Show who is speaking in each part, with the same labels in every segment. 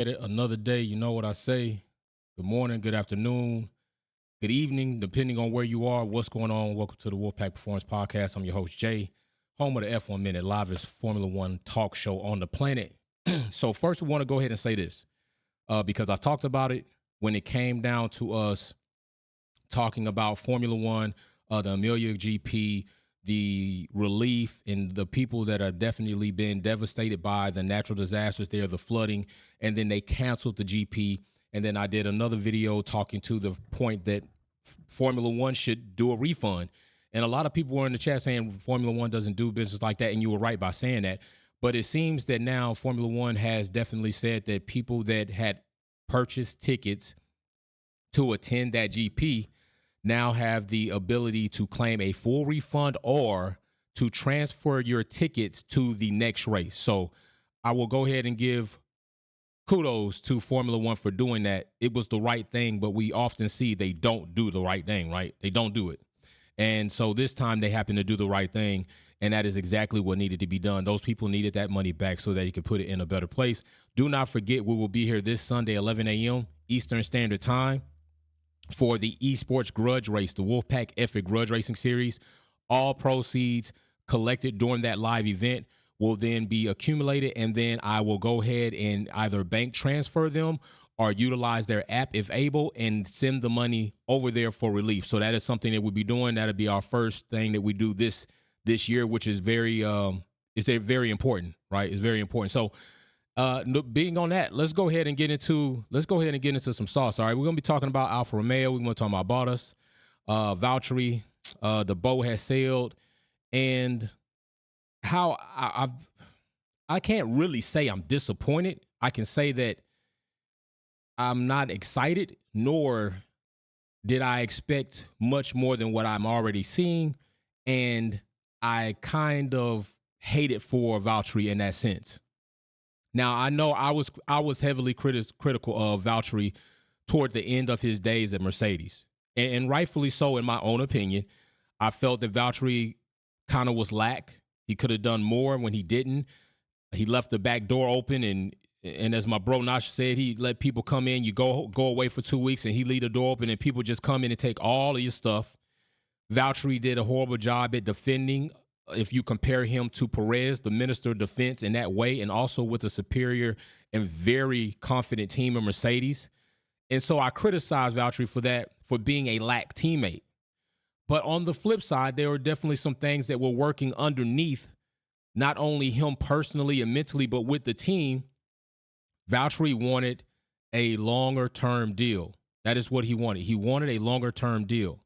Speaker 1: Another day, you know what I say. Good morning, good afternoon, good evening, depending on where you are. What's going on? Welcome to the Wolfpack Performance Podcast. I'm your host, Jay, home of the F1 Minute, livest Formula One talk show on the planet. So first, we want to go ahead and say this because I talked about it when it came down to us talking about Formula One, the Emilia GP, the relief and the people that have definitely been devastated by the natural disasters there, the flooding, and then they canceled the GP. And then I did another video talking to the point that Formula One should do a refund. And a lot of people were in the chat saying Formula One doesn't do business like that. And you were right by saying that. But it seems that now Formula One has definitely said that people that had purchased tickets to attend that GP now have the ability to claim a full refund or to transfer your tickets to the next race. So I will go ahead and give kudos to Formula One for doing that. It was the right thing, but we often see they don't do the right thing, right? They don't do it. And so this time they happen to do the right thing, and that is exactly what needed to be done. Those people needed that money back so that you could put it in a better place. Do not forget, we will be here this Sunday, 11 a.m. Eastern Standard Time, for the esports grudge race, the Wolfpack Epic Grudge Racing Series. All proceeds collected during that live event will then be accumulated, and then I will go ahead and either bank transfer them or utilize their app if able and send the money over there for relief. So that is something that we'll be doing. That'll be our first thing that we do this year, which is very important, right? It's very important. So being on that, let's go ahead and get into some sauce. All right, we're gonna be talking about Alfa Romeo. We're gonna talk about Bottas, Valtteri. The boat has sailed, and how I can't really say I'm disappointed. I can say that I'm not excited, nor did I expect much more than what I'm already seeing, and I kind of hate it for Valtteri in that sense. Now, I know I was heavily critical of Valtteri toward the end of his days at Mercedes, and rightfully so in my own opinion. I felt that Valtteri kind of was lack. He could have done more when he didn't. He left the back door open, and as my bro Nash said, he let people come in. You go away for 2 weeks, and he leave the door open, and people just come in and take all of your stuff. Valtteri did a horrible job at defending. If you compare him to Perez, the Minister of Defense, in that way, and also with a superior and very confident team of Mercedes. And so I criticize Valtteri for that, for being a lack teammate. But on the flip side, there were definitely some things that were working underneath, not only him personally and mentally, but with the team. Valtteri wanted a longer-term deal. That is what he wanted. He wanted a longer-term deal.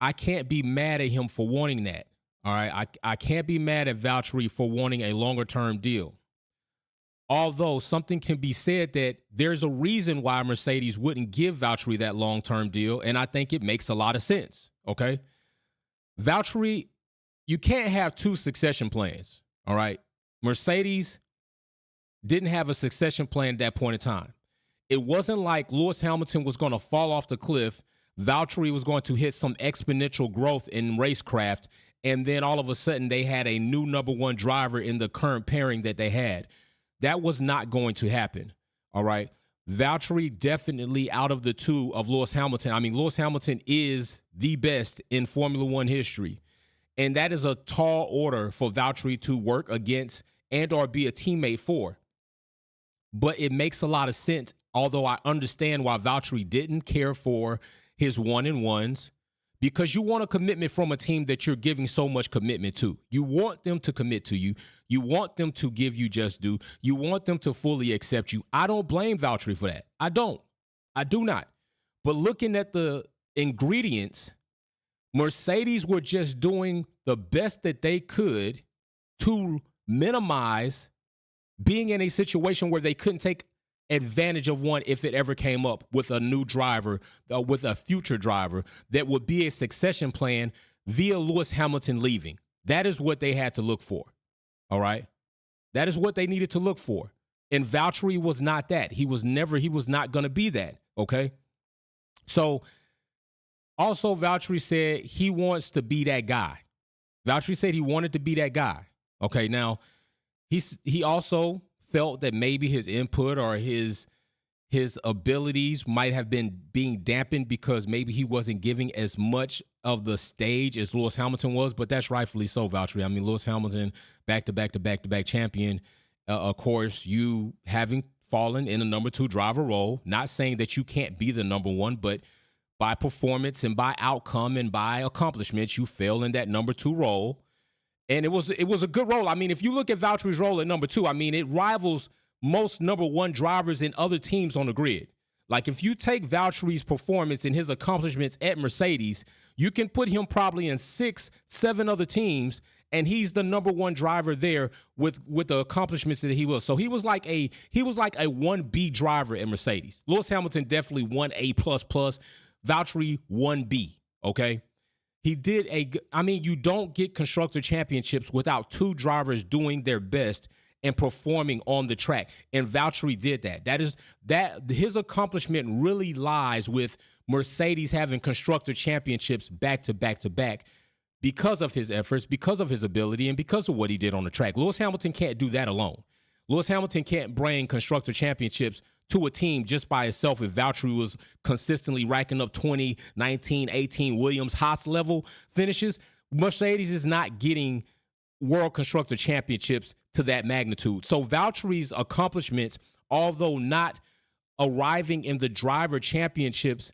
Speaker 1: I can't be mad at him for wanting that. All right, I can't be mad at Valtteri for wanting a longer-term deal. Although something can be said that there's a reason why Mercedes wouldn't give Valtteri that long-term deal, and I think it makes a lot of sense, okay? Valtteri, you can't have two succession plans, all right? Mercedes didn't have a succession plan at that point in time. It wasn't like Lewis Hamilton was going to fall off the cliff, Valtteri was going to hit some exponential growth in racecraft, and then all of a sudden they had a new number one driver in the current pairing that they had. That was not going to happen, all right? Valtteri definitely, out of the two of Lewis Hamilton, I mean, Lewis Hamilton is the best in Formula One history, and that is a tall order for Valtteri to work against and or be a teammate for. But it makes a lot of sense, although I understand why Valtteri didn't care for his one-and-ones, because you want a commitment from a team that you're giving so much commitment to. You want them to commit to you. You want them to give you just due. You want them to fully accept you. I don't blame Valtteri for that. I don't. I do not. But looking at the ingredients, Mercedes were just doing the best that they could to minimize being in a situation where they couldn't take advantage of one if it ever came up with a new driver, with a future driver that would be a succession plan via Lewis Hamilton leaving. That is what they had to look for. All right. That is what they needed to look for. And Valtteri was not that. He was not going to be that. Okay. So also Valtteri said he wants to be that guy. Valtteri said he wanted to be that guy. Okay. Now he also felt that maybe his input or his abilities might have been being dampened because maybe he wasn't giving as much of the stage as Lewis Hamilton was, but that's rightfully so, Valtteri. I mean, Lewis Hamilton, back-to-back champion. Of course, you having fallen in a number 2 driver role, not saying that you can't be the number 1, but by performance and by outcome and by accomplishments, you fell in that number 2 role. And it was a good role. I mean, if you look at Valtteri's role at number 2, I mean, it rivals most number 1 drivers in other teams on the grid. Like, if you take Valtteri's performance and his accomplishments at Mercedes, you can put him probably in 6, 7 other teams, and he's the number 1 driver there with the accomplishments that he was. So he was like a 1B driver at Mercedes. Lewis Hamilton definitely 1A++. Valtteri 1B. Okay. He did you don't get constructor championships without 2 drivers doing their best and performing on the track. And Valtteri did that. His accomplishment really lies with Mercedes having constructor championships back to back to back because of his efforts, because of his ability, and because of what he did on the track. Lewis Hamilton can't do that alone. Lewis Hamilton can't bring constructor championships to a team just by itself if Valtteri was consistently racking up 20, 19, 18 Williams Haas level finishes. Mercedes is not getting World Constructor Championships to that magnitude. So Valtteri's accomplishments, although not arriving in the driver championships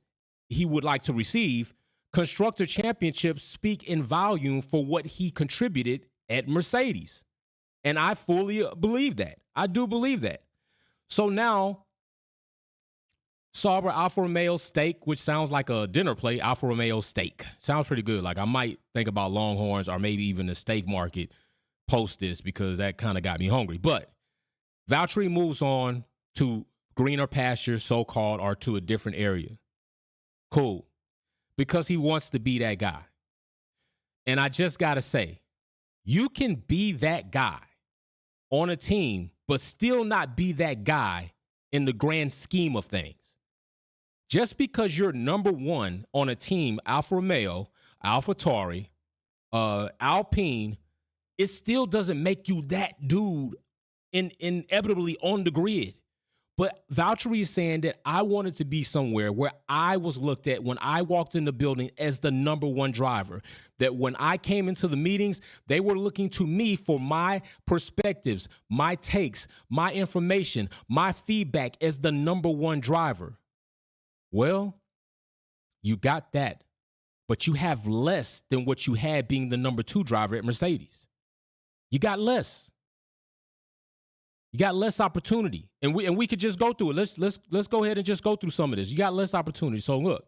Speaker 1: he would like to receive, Constructor Championships speak in volume for what he contributed at Mercedes. And I fully believe that. I do believe that. So now, Sauber Alfa Romeo steak, which sounds like a dinner plate, Alfa Romeo steak. Sounds pretty good. Like, I might think about Longhorns or maybe even the steak market post this because that kind of got me hungry. But Valtteri moves on to greener pastures, so-called, or to a different area. Cool. Because he wants to be that guy. And I just got to say, you can be that guy on a team, but still not be that guy in the grand scheme of things. Just because you're number 1 on a team, Alfa Romeo, AlphaTauri, Alpine, it still doesn't make you that dude inevitably on the grid. But Valtteri is saying that I wanted to be somewhere where I was looked at when I walked in the building as the number 1 driver. That when I came into the meetings, they were looking to me for my perspectives, my takes, my information, my feedback as the number 1 driver. Well, you got that, but you have less than what you had being the number 2 driver at Mercedes. You got less. You got less opportunity, and we could just go through it. Let's go ahead and just go through some of this. You got less opportunity. So look,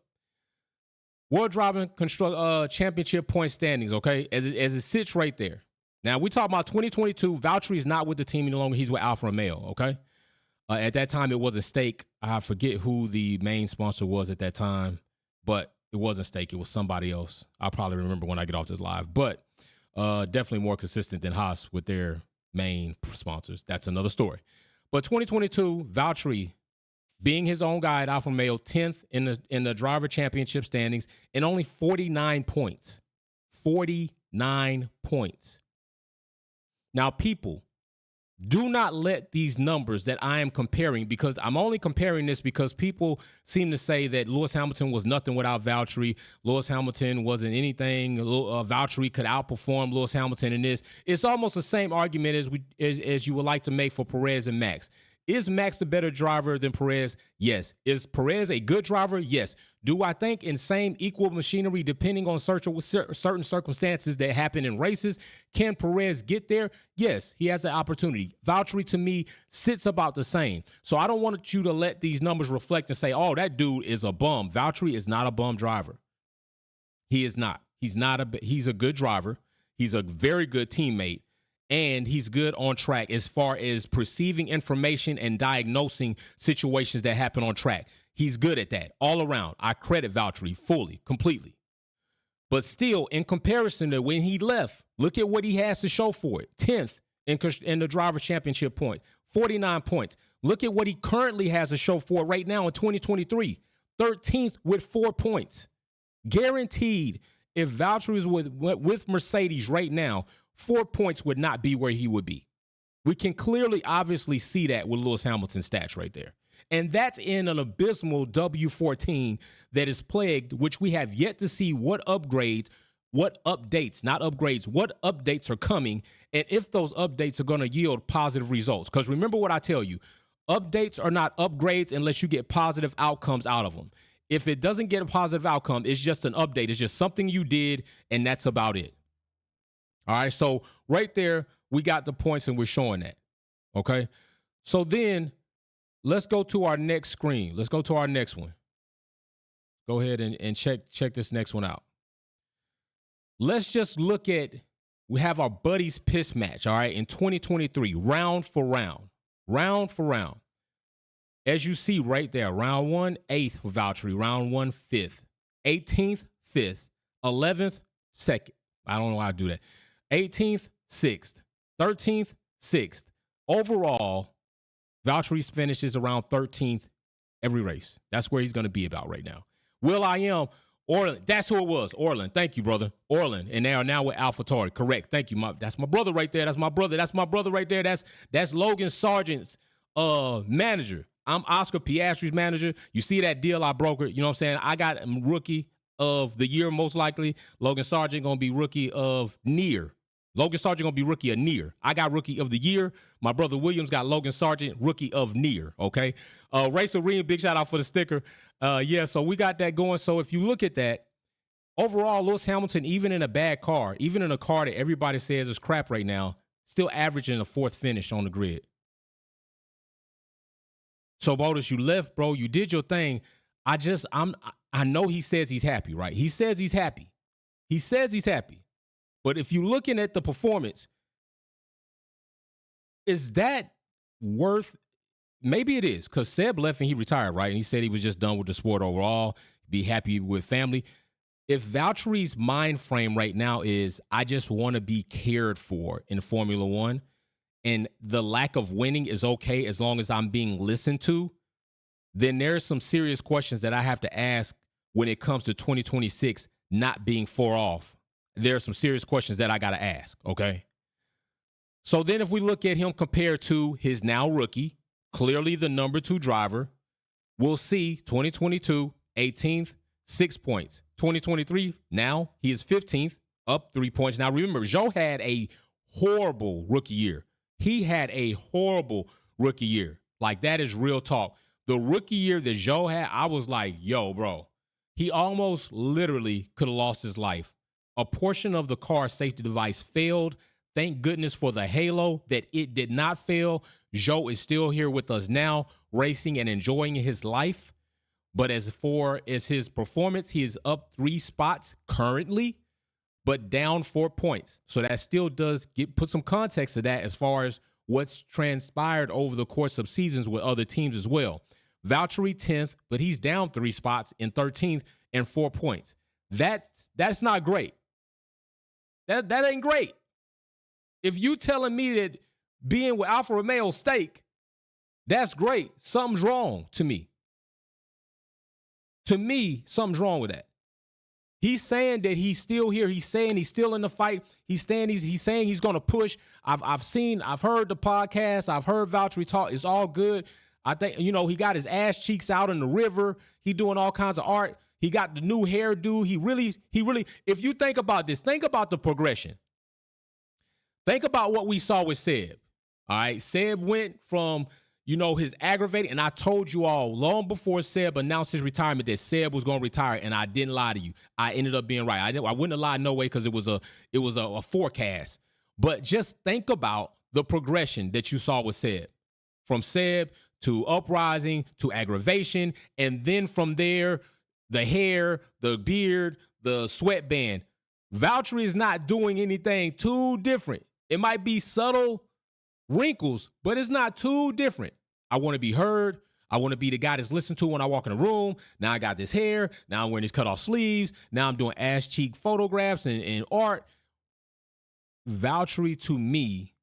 Speaker 1: World Driving Championship point standings. Okay, as it sits right there. Now we talk about 2022. Valtteri is not with the team any longer. He's with Alfa Romeo. Okay, at that time it wasn't Stake. I forget who the main sponsor was at that time, but it wasn't Stake. It was somebody else. I'll probably remember when I get off this live, but definitely more consistent than Haas with their main sponsors. That's another story. But 2022, Valtteri, being his own guy at Alfa Romeo, 10th in the driver championship standings, and only 49 points. 49 points. Now, people, do not let these numbers that I am comparing, because I'm only comparing this because people seem to say that Lewis Hamilton was nothing without Valtteri. Lewis Hamilton wasn't anything. Valtteri could outperform Lewis Hamilton in this. It's almost the same argument as you would like to make for Perez and Max. Is Max the better driver than Perez? Yes. Is Perez a good driver? Yes. Do I think in same equal machinery, depending on certain circumstances that happen in races, can Perez get there? Yes, he has the opportunity. Valtteri, to me, sits about the same. So I don't want you to let these numbers reflect and say, oh, that dude is a bum. Valtteri is not a bum driver. He is not. He's a good driver. He's a very good teammate. And he's good on track as far as perceiving information and diagnosing situations that happen on track. He's good at that all around. I credit Valtteri fully, completely. But still, in comparison to when he left, look at what he has to show for it. 10th in the driver's championship point, 49 points. Look at what he currently has to show for it right now in 2023, 13th with 4 points. Guaranteed, if Valtteri is with Mercedes right now, 4 points would not be where he would be. We can clearly, obviously see that with Lewis Hamilton's stats right there. And that's in an abysmal W14 that is plagued, which we have yet to see what updates, what updates are coming, and if those updates are going to yield positive results. Because remember what I tell you, updates are not upgrades unless you get positive outcomes out of them. If it doesn't get a positive outcome, it's just an update. It's just something you did, and that's about it. All right, so right there, we got the points, and we're showing that. Okay, so then let's go to our next screen. Let's go to our next one. Go ahead and check this next one out. Let's just look at, we have our buddies piss match, all right, in 2023, round for round. As you see right there, round 1, 8th for Valtteri, round 1, 5th, 18th, 5th, 11th, 2nd. I don't know how to do that. 18th, 6th, 13th, 6th. Overall, Valtteri finishes around 13th every race. That's where he's going to be about right now. Will.i.am, Orland. That's who it was. Orland. Thank you, brother. Orland. And they are now with AlphaTauri. Correct. Thank you. That's my brother right there. That's my brother right there. That's Logan Sargent's manager. I'm Oscar Piastri's manager. You see that deal I brokered. You know what I'm saying? I got him rookie of the year, most likely. Logan Sargent going to be rookie of near. Logan Sargent going to be rookie of near. I got rookie of the year. My brother Williams got Logan Sargent rookie of near. Okay. Racer Reem, big shout out for the sticker. Yeah, so we got that going. So if you look at that, overall, Lewis Hamilton, even in a bad car, even in a car that everybody says is crap right now, still averaging a 4th finish on the grid. So Bottas, you left, bro. You did your thing. I know he says he's happy, right? He says he's happy. But if you're looking at the performance, is that worth? Maybe it is, because Seb left and he retired, right? And he said he was just done with the sport overall, be happy with family. If Valtteri's mind frame right now is, I just want to be cared for in Formula One, and the lack of winning is okay as long as I'm being listened to, then there's some serious questions that I have to ask when it comes to 2026 not being 4 off. There are some serious questions that I got to ask, okay? So then if we look at him compared to his now rookie, clearly the number 2 driver, we'll see 2022, 18th, 6 points. 2023, now he is 15th, up 3 points. Now remember, Zhou had a horrible rookie year. He had a horrible rookie year. Like, that is real talk. The rookie year that Zhou had, I was like, yo, bro, he almost literally could have lost his life. A portion of the car safety device failed. Thank goodness for the halo that it did not fail. Zhou is still here with us now, racing and enjoying his life. But as far as his performance, he is up 3 spots currently, but down 4 points. So that still does put some context to that as far as what's transpired over the course of seasons with other teams as well. Valtteri 10th, but he's down 3 spots in 13th and 4 points. That's not great. That ain't great. If you telling me that being with Alfa Romeo steak, that's great, something's wrong to me. To me, something's wrong with that. He's saying that he's still here. He's saying he's still in the fight. He's saying he's going to push. I've heard the podcast. I've heard Valtteri talk. It's all good. I think, he got his ass cheeks out in the river. He doing all kinds of art. He got the new hairdo. He really, if you think about this, think about the progression. Think about what we saw with Seb. All right. Seb went from, his aggravating, and I told you all long before Seb announced his retirement that Seb was going to retire, and I didn't lie to you. I ended up being right. I wouldn't have lied no way, because it was a forecast. But just think about the progression that you saw with Seb. From Seb to uprising to aggravation, and then from there, the hair, the beard, the sweatband. Valtteri is not doing anything too different. It might be subtle wrinkles, but it's not too different. I want to be heard. I want to be the guy that's listened to when I walk in a room. Now I got this hair. Now I'm wearing these cut-off sleeves. Now I'm doing ass cheek photographs and art. Valtteri, to me,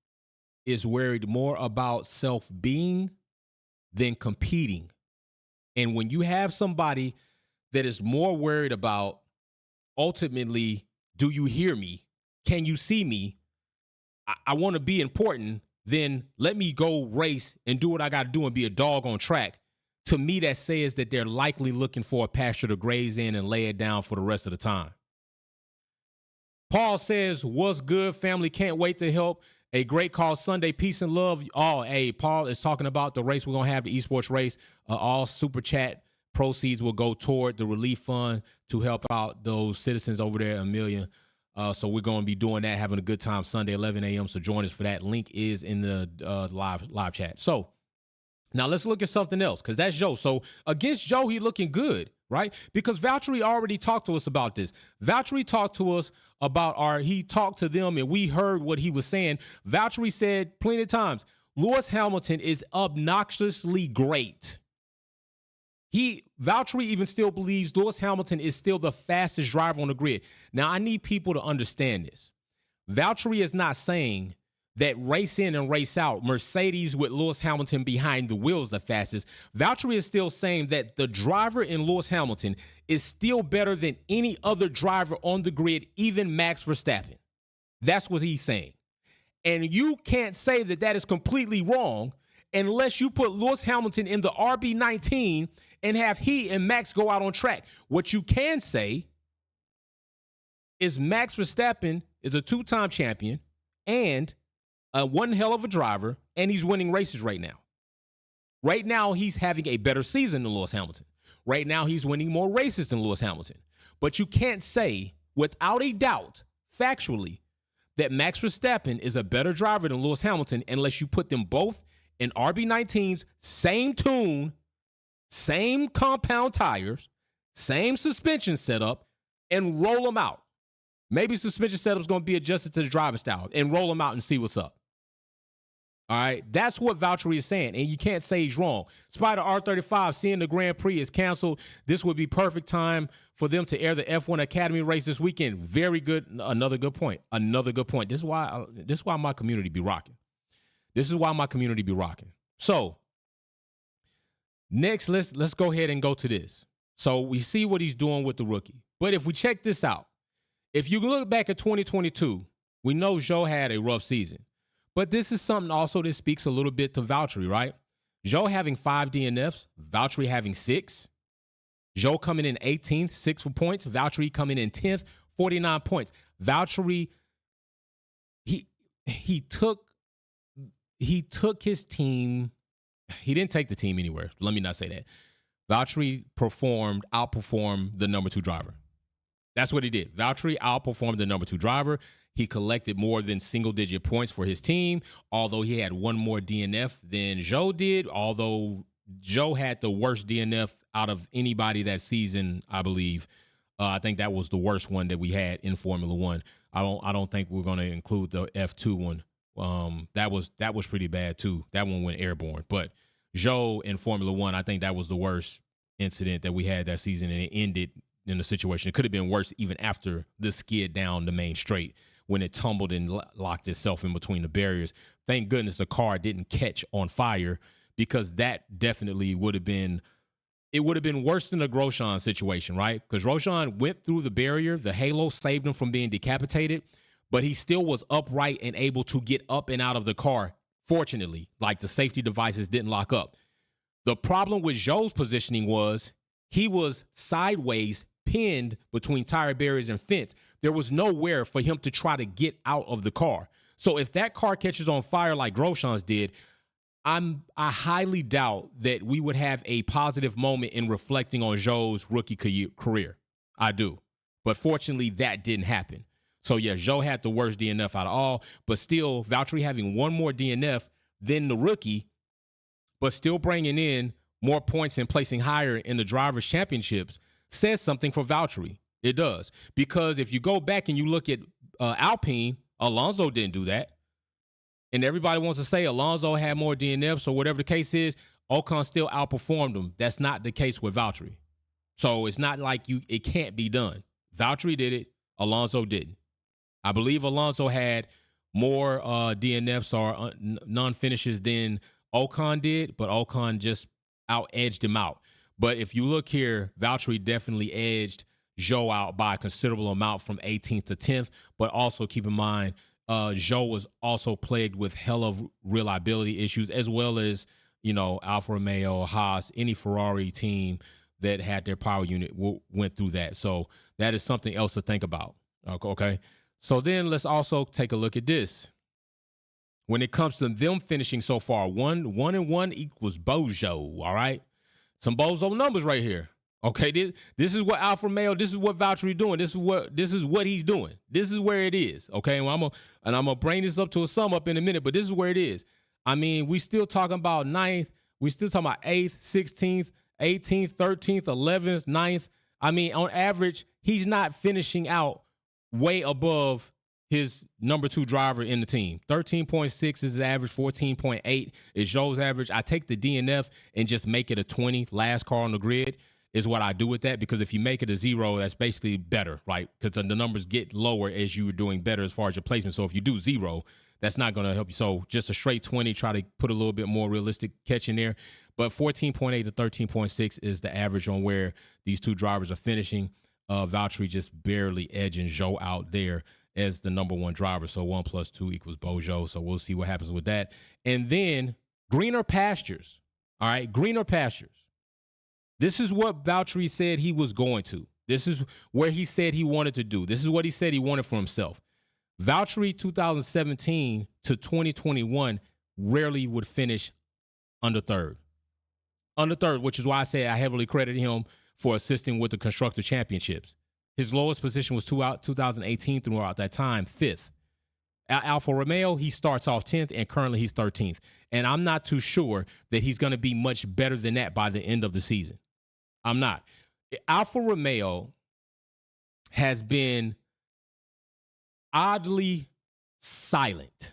Speaker 1: is worried more about self-being than competing. And when you have somebody that is more worried about, ultimately, do you hear me? Can you see me? I want to be important. then let me go race and do what I got to do and be a dog on track. To me, that says that they're likely looking for a pasture to graze in and lay it down for the rest of the time. Paul says, what's good, family? Can't wait to help. A great call Sunday. Peace and love. Oh, hey, Paul is talking about the race we're going to have, the esports race. All super chat proceeds will go toward the relief fund to help out those citizens over there, Emilia. So we're going to be doing that, having a good time Sunday, 11 a.m. So join us for that. Link is in the live chat. So now let's look at something else, because that's Joe. So against Joe, he looking good, right? Because Valtteri already talked to us about this. Valtteri talked to us about he talked to them and we heard what he was saying. Valtteri said plenty of times, Lewis Hamilton is obnoxiously great. Valtteri even still believes Lewis Hamilton is still the fastest driver on the grid. Now, I need people to understand this. Valtteri is not saying that race in and race out, Mercedes with Lewis Hamilton behind the wheels the fastest. Valtteri is still saying that the driver in Lewis Hamilton is still better than any other driver on the grid, even Max Verstappen. That's what he's saying. And you can't say that that is completely wrong unless you put Lewis Hamilton in the RB19 and have he and Max go out on track. What you can say is Max Verstappen is a two-time champion and one hell of a driver, and he's winning races right now. Right now, he's having a better season than Lewis Hamilton. Right now, he's winning more races than Lewis Hamilton. But you can't say, without a doubt, factually, that Max Verstappen is a better driver than Lewis Hamilton unless you put them both in RB19s, same tune, same compound tires, same suspension setup, and roll them out. Maybe suspension setup is going to be adjusted to the driving style, and roll them out and see what's up. All right, that's what Valtteri is saying, and you can't say he's wrong. Spider R35, seeing the Grand Prix is canceled. This would be perfect time for them to air the F1 Academy race this weekend. Very good. Another good point. This is why my community be rocking. So next, let's go ahead and go to this. So we see what he's doing with the rookie. But if we check this out, if you look back at 2022, we know Joe had a rough season. But this is something also that speaks a little bit to Valtteri, right? Joe having 5 DNFs, Valtteri having 6. Joe coming in 18th, 6 for points. Valtteri coming in 10th, 49 points. Valtteri, he took his team. He didn't take the team anywhere. Let me not say that. Valtteri outperformed the number 2 driver. That's what he did. Valtteri outperformed the number 2 driver. He collected more than single-digit points for his team, although he had one more DNF than Joe did, although Joe had the worst DNF out of anybody that season, I believe. I think that was the worst one that we had in Formula One. I don't think we're going to include the F2 one. That was pretty bad, too. That one went airborne. But Joe in Formula One, I think that was the worst incident that we had that season, and it ended in a situation. It could have been worse even after the skid down the main straight when it tumbled and locked itself in between the barriers. Thank goodness the car didn't catch on fire, because that definitely would have been worse than the Grosjean situation, right? Because Grosjean went through the barrier. The halo saved him from being decapitated, but he still was upright and able to get up and out of the car, fortunately. Like, the safety devices didn't lock up. The problem with Joe's positioning was he was sideways, pinned between tire barriers and fence. There was nowhere for him to try to get out of the car. So if that car catches on fire like Grosjean's did, I highly doubt that we would have a positive moment in reflecting on Joe's rookie career. I do. But fortunately, that didn't happen. So, yeah, Joe had the worst DNF out of all, but still, Valtteri having one more DNF than the rookie, but still bringing in more points and placing higher in the drivers' championships says something for Valtteri. It does. Because if you go back and you look at Alpine, Alonso didn't do that. And everybody wants to say Alonso had more DNFs or whatever the case is. Ocon still outperformed him. That's not the case with Valtteri. So it's not like it can't be done. Valtteri did it. Alonso didn't. I believe Alonso had more DNFs or non-finishes than Ocon did, but Ocon just out-edged him out. But if you look here, Valtteri definitely edged Joe out by a considerable amount from 18th to 10th. But also keep in mind, Joe was also plagued with hell of reliability issues, as well as, Alfa Romeo, Haas, any Ferrari team that had their power unit went through that. So that is something else to think about. Okay. So then let's also take a look at this. When it comes to them finishing so far, 1-1 equals Bojo. All right. Some bozo numbers right here. Okay, this is what Alfa Romeo, this is what Valtteri doing. This is what he's doing. This is where it is. Okay, well, I'm gonna bring this up to a sum up in a minute, but this is where it is. I mean, we still talking about 9th, we still talking about 8th, 16th, 18th, 13th, 11th, 9th. I mean, on average, he's not finishing out way above his number 2 driver in the team. 13.6 is his average, 14.8 is Joe's average. I take the DNF and just make it a 20, last car on the grid is what I do with that, because if you make it a 0, that's basically better, right? Because the numbers get lower as you're doing better as far as your placement. So if you do 0, that's not going to help you. So just a straight 20, try to put a little bit more realistic catch in there. But 14.8 to 13.6 is the average on where these 2 drivers are finishing. Valtteri just barely edging Joe out there as the number 1 driver. So 1 + 2 equals Bojo. So we'll see what happens with that. And then greener pastures. All right, greener pastures. This is what Valtteri said he was going to. This is where he said he wanted to do. This is what he said he wanted for himself. Valtteri 2017 to 2021 rarely would finish under third. Under third, which is why I say I heavily credit him for assisting with the Constructor Championships. His lowest position was 2018 throughout that time, 5th. Alfa Romeo, he starts off 10th, and currently he's 13th. And I'm not too sure that he's going to be much better than that by the end of the season. I'm not. Alfa Romeo has been oddly silent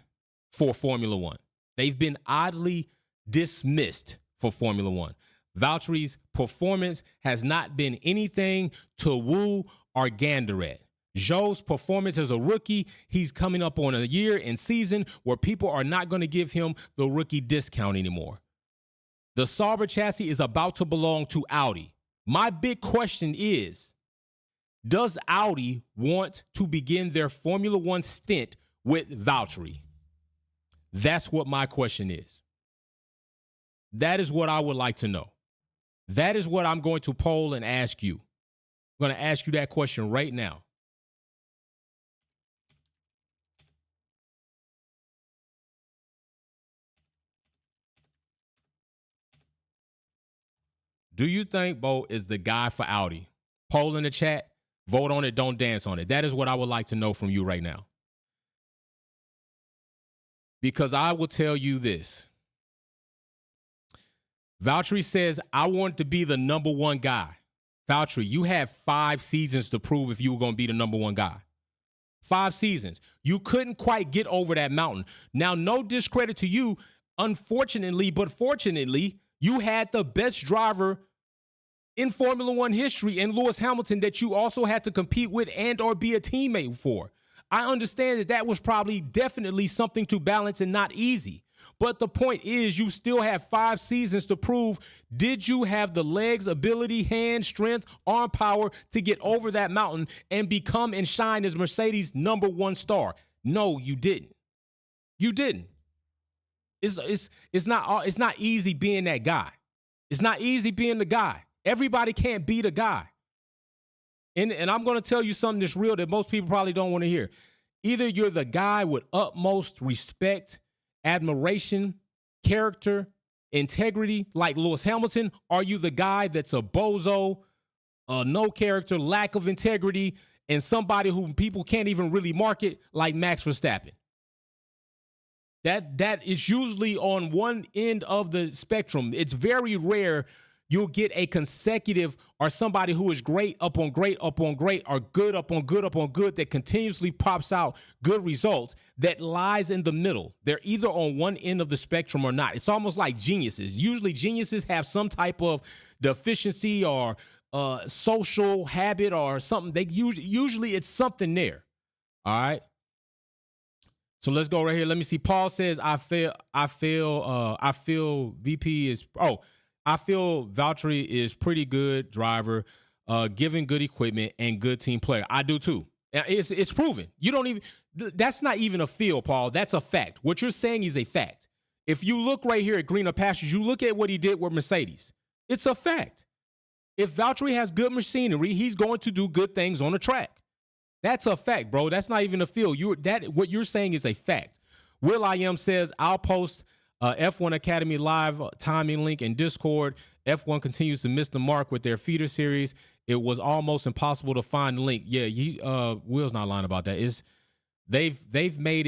Speaker 1: for Formula One. They've been oddly dismissed for Formula One. Valtteri's performance has not been anything to woo or gander at. Joe's performance as a rookie, he's coming up on a year and season where people are not going to give him the rookie discount anymore. The Sauber chassis is about to belong to Audi. My big question is, does Audi want to begin their Formula One stint with Valtteri? That's what my question is. That is what I would like to know. That is what I'm going to poll and ask you. I'm going to ask you that question right now. Do you think Bo is the guy for Audi? Poll in the chat. Vote on it. Don't dance on it. That is what I would like to know from you right now. Because I will tell you this. Valtteri says, I want to be the number 1 guy. Valtteri, you had 5 seasons to prove if you were going to be the number 1 guy. 5 seasons. You couldn't quite get over that mountain. Now, no discredit to you, unfortunately, but fortunately, you had the best driver in Formula One history in Lewis Hamilton that you also had to compete with and or be a teammate for. I understand that was probably definitely something to balance and not easy. But the point is, you still have 5 seasons to prove, did you have the legs, ability, hand, strength, arm power to get over that mountain and become and shine as Mercedes' number 1 star? No, you didn't. You didn't. It's not easy being that guy. It's not easy being the guy. Everybody can't be the guy. And I'm going to tell you something that's real that most people probably don't want to hear. Either you're the guy with utmost respect, admiration, character, integrity, like Lewis Hamilton, or are you the guy that's a bozo, no character, lack of integrity, and somebody who people can't even really market, like Max Verstappen? That is usually on one end of the spectrum. It's very rare you'll get a consecutive or somebody who is great up on great up on great or good up on good up on good that continuously pops out good results that lies in the middle. They're either on one end of the spectrum or not. It's almost like geniuses. Usually geniuses have some type of deficiency or social habit or something. They usually it's something there. All right. So let's go right here. Let me see. Paul says, I feel VP is, I feel Valtteri is pretty good driver, given good equipment and good team player. I do too. It's proven. You don't even, that's not even a feel, Paul. That's a fact. What you're saying is a fact. If you look right here at Greener Pastures, you look at what he did with Mercedes. It's a fact. If Valtteri has good machinery, he's going to do good things on the track. That's a fact, bro. That's not even a feel. What you're saying is a fact. Will I Am says, I'll post F1 Academy Live timing link in Discord. F1 continues to miss the mark with their feeder series. It was almost impossible to find the link. Yeah, Will's not lying about that. They've made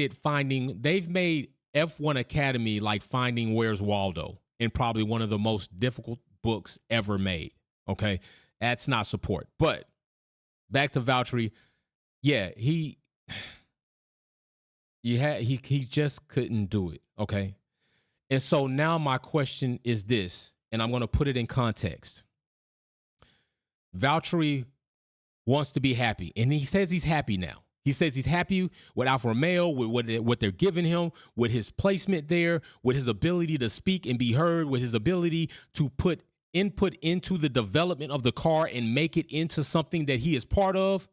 Speaker 1: F1 Academy like finding Where's Waldo in probably one of the most difficult books ever made. Okay, that's not support. But back to Valtteri. Yeah, he just couldn't do it. Okay. And so now my question is this, and I'm going to put it in context. Valtteri wants to be happy, and he says he's happy now. He says he's happy with Alfa Romeo, with what they're giving him, with his placement there, with his ability to speak and be heard, with his ability to put input into the development of the car and make it into something that he is part of.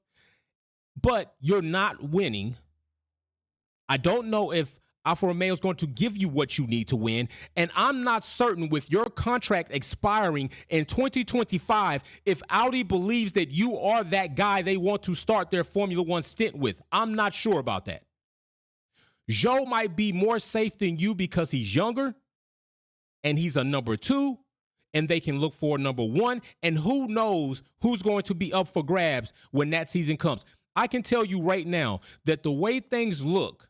Speaker 1: But you're not winning. I don't know if Alfa Romeo is going to give you what you need to win. And I'm not certain with your contract expiring in 2025 if Audi believes that you are that guy they want to start their Formula One stint with. I'm not sure about that. Zhou might be more safe than you because he's younger and he's a number 2 and they can look for a number 1. And who knows who's going to be up for grabs when that season comes. I can tell you right now that the way things look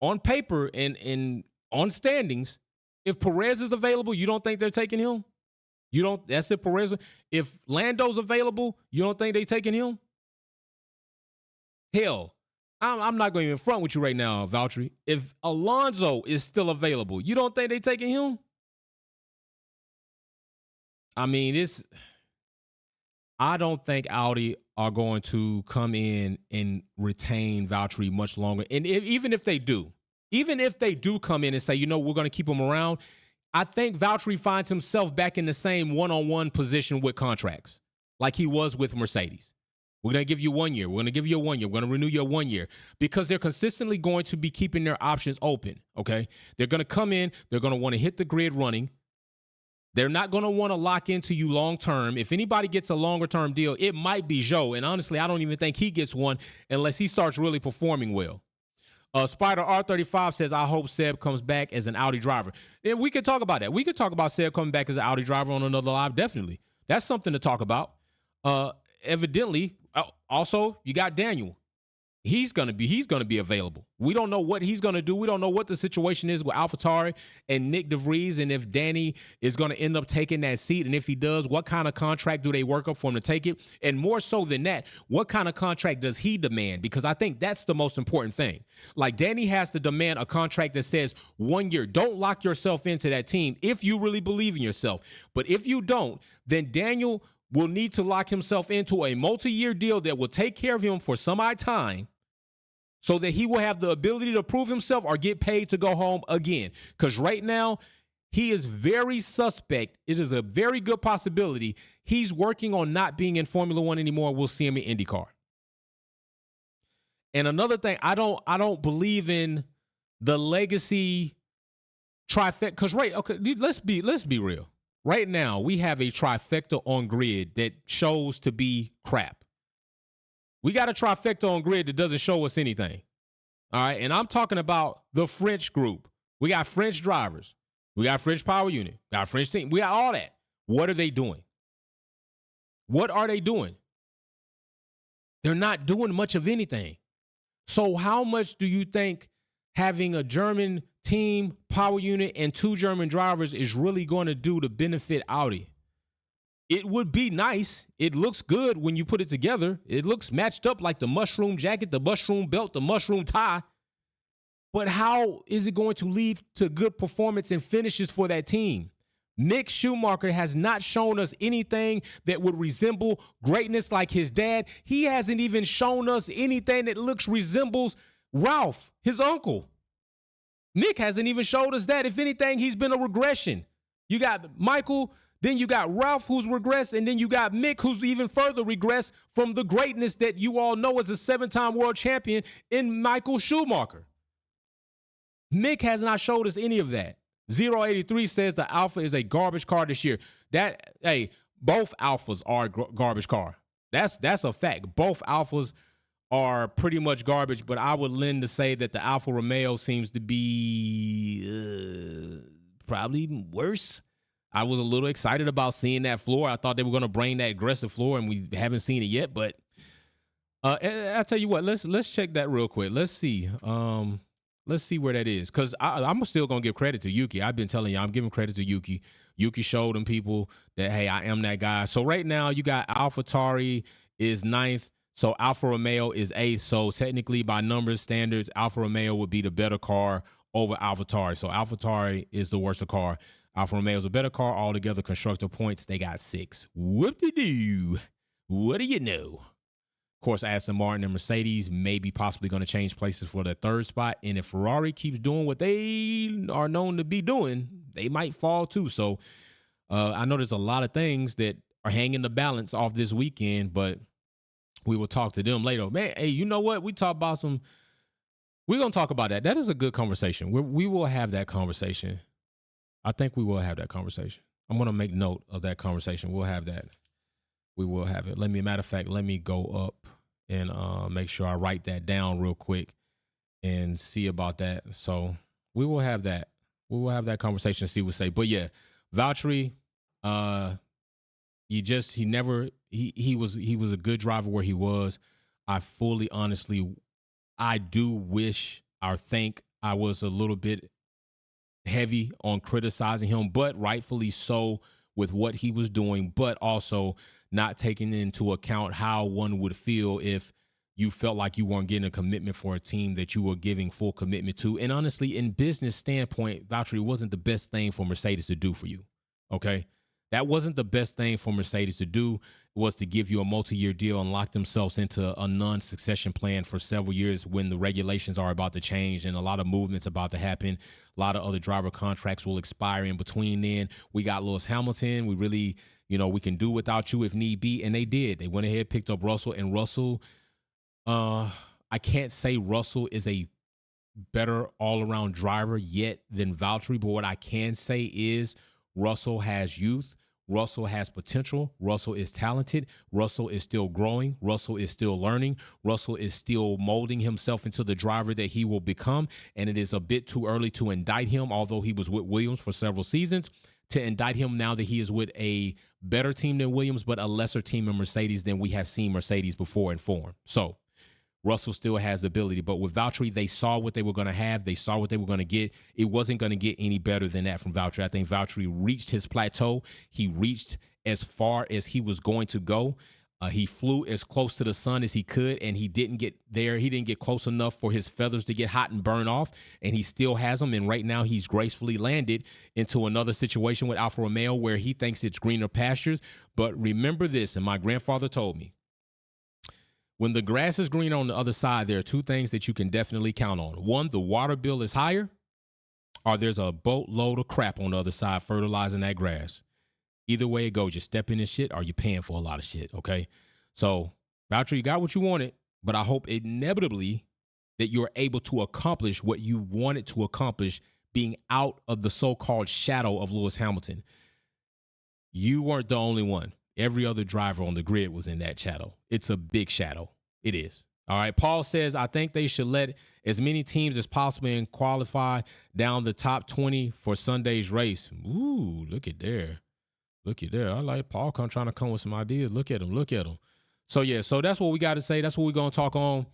Speaker 1: on paper and on standings, if Perez is available, you don't think they're taking him? That's if Perez. If Lando's available, you don't think they're taking him? Hell, I'm not going to even front with you right now, Valtteri. If Alonso is still available, you don't think they're taking him? I mean, I don't think Audi are going to come in and retain Valtteri much longer. And even if they do come in and say, we're going to keep him around, I think Valtteri finds himself back in the same one-on-one position with contracts like he was with Mercedes. We're going to give you 1 year. We're going to give you a 1 year. We're going to renew your 1 year because they're consistently going to be keeping their options open, okay? They're going to come in. They're going to want to hit the grid running. They're not going to want to lock into you long-term. If anybody gets a longer-term deal, it might be Zhou. And honestly, I don't even think he gets one unless he starts really performing well. Spider R35 says, I hope Seb comes back as an Audi driver. And we could talk about that. We could talk about Seb coming back as an Audi driver on another live. Definitely. That's something to talk about. Evidently, also, you got Daniel. He's gonna be available. We don't know what he's gonna do. We don't know what the situation is with AlphaTauri and Nick DeVries, and if Danny is gonna end up taking that seat, and if he does, what kind of contract do they work up for him to take it? And more so than that, what kind of contract does he demand? Because I think that's the most important thing. Like Danny has to demand a contract that says 1 year. Don't lock yourself into that team if you really believe in yourself. But if you don't, then Daniel will need to lock himself into a multi-year deal that will take care of him for some odd time, so that he will have the ability to prove himself or get paid to go home again. Because right now, he is very suspect. It is a very good possibility he's working on not being in Formula One anymore. We'll see him in IndyCar. And another thing, I don't believe in the legacy trifecta. Because let's be real. Right now, we have a trifecta on grid that shows to be crap. We got a trifecta on grid that doesn't show us anything. All right. And I'm talking about the French group. We got French drivers. We got French power unit. We got French team. We got all that. What are they doing? What are they doing? They're not doing much of anything. So how much do you think having a German team, power unit, and 2 German drivers is really going to do to benefit Audi? It would be nice. It looks good when you put it together. It looks matched up like the mushroom jacket, the mushroom belt, the mushroom tie. But how is it going to lead to good performance and finishes for that team? Mick Schumacher has not shown us anything that would resemble greatness like his dad. He hasn't even shown us anything that resembles Ralph, his uncle. Nick hasn't even showed us that. If anything, he's been a regression. You got Michael Then you got Ralph, who's regressed, and then you got Mick, who's even further regressed from the greatness that you all know as a 7-time world champion in Michael Schumacher. Mick has not showed us any of that. 083 says the Alfa is a garbage car this year. Both Alfas are garbage car. That's a fact. Both Alfas are pretty much garbage, but I would lend to say that the Alfa Romeo seems to be probably worse. I was a little excited about seeing that floor. I thought they were going to bring that aggressive floor, and we haven't seen it yet. But I'll tell you what. Let's check that real quick. Let's see. Let's see where that is, because I'm still going to give credit to Yuki. I've been telling you, I'm giving credit to Yuki. Yuki showed them people that, hey, I am that guy. So right now you got AlphaTauri is 9th. So Alfa Romeo is 8th. So technically by numbers standards, Alfa Romeo would be the better car over AlphaTauri. So AlphaTauri is the worse car. Alfa Romeo is a better car altogether. Constructor points, they got 6. Whoop-de-doo. What do you know? Of course, Aston Martin and Mercedes may be possibly going to change places for their 3rd spot. And if Ferrari keeps doing what they are known to be doing, they might fall too. So I know there's a lot of things that are hanging the balance off this weekend, but we will talk to them later. Man, hey, you know what? We're going to talk about that. That is a good conversation. We will have that conversation. I think we will have that conversation. I'm going to make note of that conversation. We'll have that. We will have it. Matter of fact, let me go up and make sure I write that down real quick and see about that. So we will have that. We will have that conversation and see what we say. But yeah, Valtteri, he was a good driver where he was. I do wish or think I was a little bit heavy on criticizing him, but rightfully so with what he was doing, but also not taking into account how one would feel if you felt like you weren't getting a commitment for a team that you were giving full commitment to. And honestly, in business standpoint, Valtteri wasn't the best thing for Mercedes to do for you. Okay? That wasn't the best thing for Mercedes to do. It was to give you a multi-year deal and lock themselves into a non-succession plan for several years when the regulations are about to change and a lot of movements about to happen. A lot of other driver contracts will expire in between then. We got Lewis Hamilton. We really, we can do without you if need be. And they did. They went ahead, picked up Russell. And Russell, I can't say Russell is a better all-around driver yet than Valtteri, but what I can say is Russell has youth. Russell has potential. Russell is talented. Russell is still growing. Russell is still learning. Russell is still molding himself into the driver that he will become. And it is a bit too early to indict him, although he was with Williams for several seasons, to indict him now that he is with a better team than Williams, but a lesser team in Mercedes than we have seen Mercedes before in form. So Russell still has the ability. But with Valtteri, they saw what they were going to have. They saw what they were going to get. It wasn't going to get any better than that from Valtteri. I think Valtteri reached his plateau. He reached as far as he was going to go. He flew as close to the sun as he could, and he didn't get there. He didn't get close enough for his feathers to get hot and burn off, and he still has them. And right now he's gracefully landed into another situation with Alfa Romeo where he thinks it's greener pastures. But remember this, and my grandfather told me, when the grass is green on the other side, there are 2 things that you can definitely count on. 1, the water bill is higher, or there's a boatload of crap on the other side fertilizing that grass. Either way it goes, you're stepping in shit or you're paying for a lot of shit, okay? So, Valtteri, you got what you wanted, but I hope inevitably that you're able to accomplish what you wanted to accomplish, being out of the so-called shadow of Lewis Hamilton. You weren't the only one. Every other driver on the grid was in that shadow. It's a big shadow. It is. All right. Paul says, I think they should let as many teams as possible and qualify down the top 20 for Sunday's race. Ooh, look at there. Look at there. I like Paul trying to come with some ideas. Look at him. Look at him. So, yeah, so that's what we got to say. That's what we're going to talk on.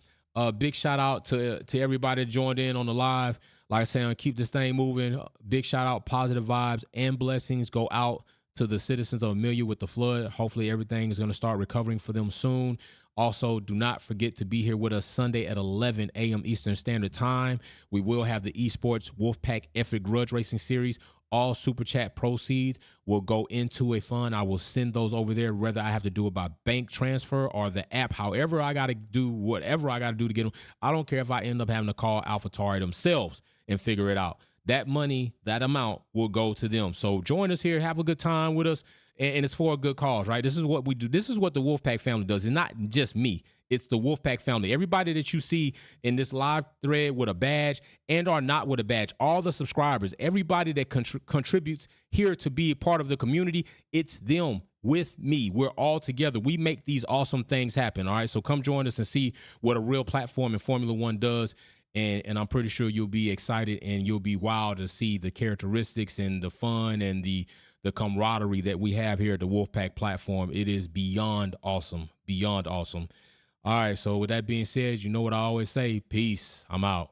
Speaker 1: Big shout out to everybody that joined in on the live. Like I said, keep this thing moving. Big shout out, positive vibes and blessings go out to the citizens of Emilia with the flood. Hopefully everything is going to start recovering for them soon. Also, do not forget to be here with us Sunday at 11 a.m. Eastern Standard Time. We will have the Esports Wolfpack Effort Grudge Racing Series. All Super Chat proceeds will go into a fund. I will send those over there, whether I have to do it by bank transfer or the app. However, I got to do whatever I got to do to get them. I don't care if I end up having to call AlphaTauri themselves and figure it out. that money, that amount will go to them. So join us here, have a good time with us, and it's for a good cause, right? This is what we do. This is what the Wolfpack family does. It's not just me. It's the Wolfpack family. Everybody that you see in this live thread with a badge and or not with a badge, all the subscribers, everybody that contributes here to be a part of the community, it's them with me. We're all together. We make these awesome things happen, all right? So come join us and see what a real platform in Formula One does. And I'm pretty sure you'll be excited and you'll be wild to see the characteristics and the fun and the camaraderie that we have here at the Wolfpack platform. It is beyond awesome, beyond awesome. All right, so with that being said, you know what I always say, peace. I'm out.